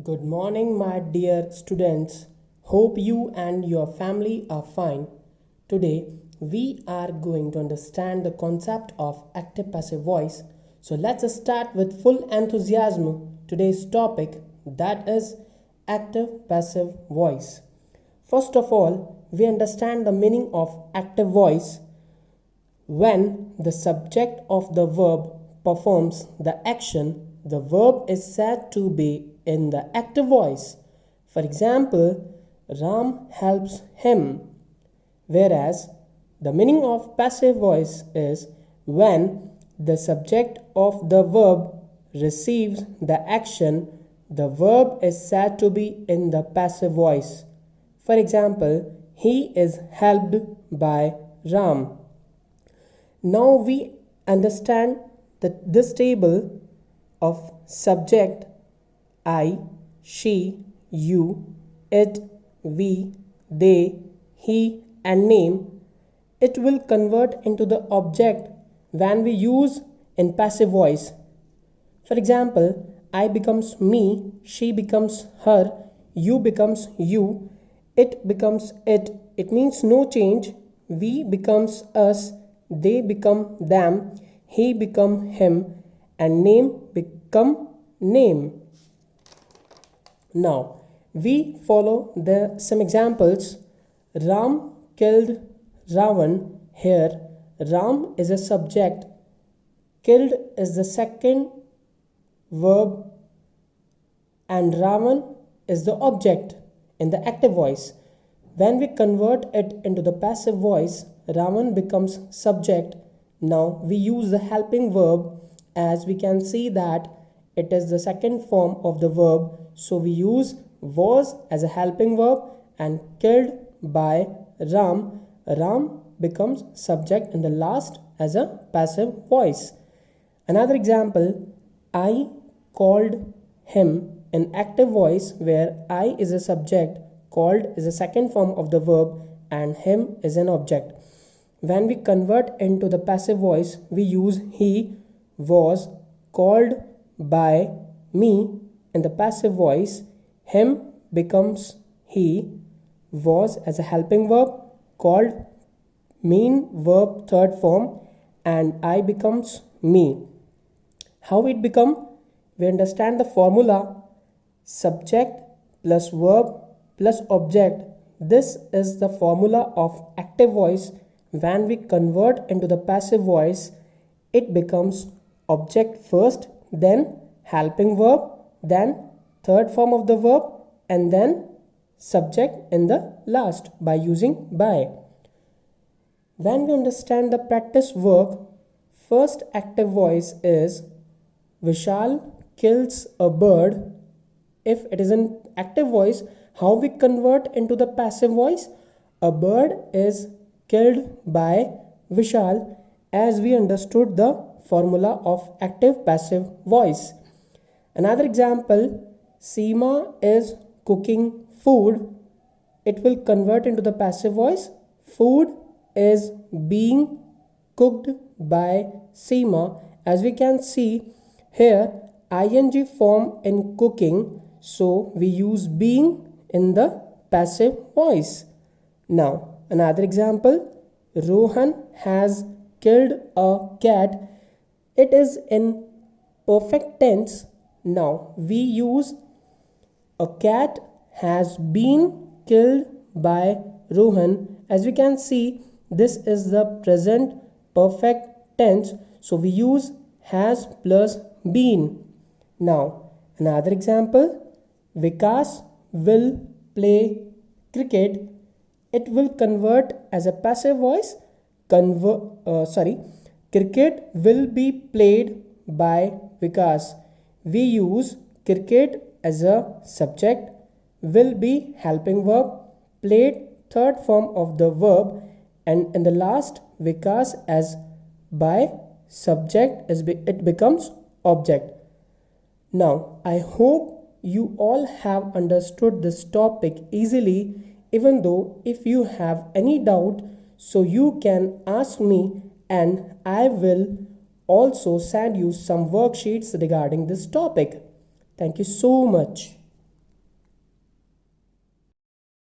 Good morning, my dear students. Hope you and your family are fine. Today, we are going to understand the concept of active passive voice. So, let's start with full enthusiasm. Today's topic that is active passive voice. First of all, we understand the meaning of active voice. When the subject of the verb performs the action, the verb is said to be in the active voice. For example, Ram helps him. Whereas the meaning of passive voice is when the subject of the verb receives the action, the verb is said to be in the passive voice. For example, he is helped by Ram. Now we understand that this table of subject I, she, you, it, we, they, he and name, it will convert into the object when we use in passive voice. For example, I becomes me, she becomes her, you becomes you, it becomes it. It means no change. We becomes us, they become them, he become him, and name become name. Now we follow some examples. Ram killed Ravan. Here Ram is a subject, killed is the second verb, and Ravan is the object in the active voice. When we convert it into the passive voice, Ravan becomes subject. Now we use the helping verb, as we can see that it is the second form of the verb. So we use was as a helping verb and killed by Ram. Ram becomes subject in the last as a passive voice. Another example, I called him in active voice, where I is a subject, called is a second form of the verb, and him is an object. When we convert into the passive voice, we use he was called by me in the passive voice. Him becomes he, was as a helping verb, called mean verb third form, and I becomes me. How it become? We understand the formula subject plus verb plus object. This is the formula of active voice. When we convert into the passive voice, it becomes object first, then helping verb, then third form of the verb, and then subject in the last by using by. When we understand the practice work, first active voice is Vishal kills a bird. If it is an active voice, how we convert into the passive voice? A bird is killed by Vishal, as we understood the formula of active passive voice. Another example, Seema is cooking food. It will convert into the passive voice. Food is being cooked by Seema. As we can see here, ing form in cooking, so we use being in the passive voice. Now another example, Rohan has killed a cat. It is in perfect tense. Now we use a cat has been killed by Rohan. As we can see, this is the present perfect tense, so we use has plus been. Now another example, Vikas will play cricket. It will convert as a passive voice. Cricket will be played by Vikas. We use cricket as a subject, will be helping verb, played third form of the verb, and in the last Vikas as by subject, as it becomes object. Now I hope you all have understood this topic easily. Even though if you have any doubt, so you can ask me, and I will also send you some worksheets regarding this topic. Thank you so much.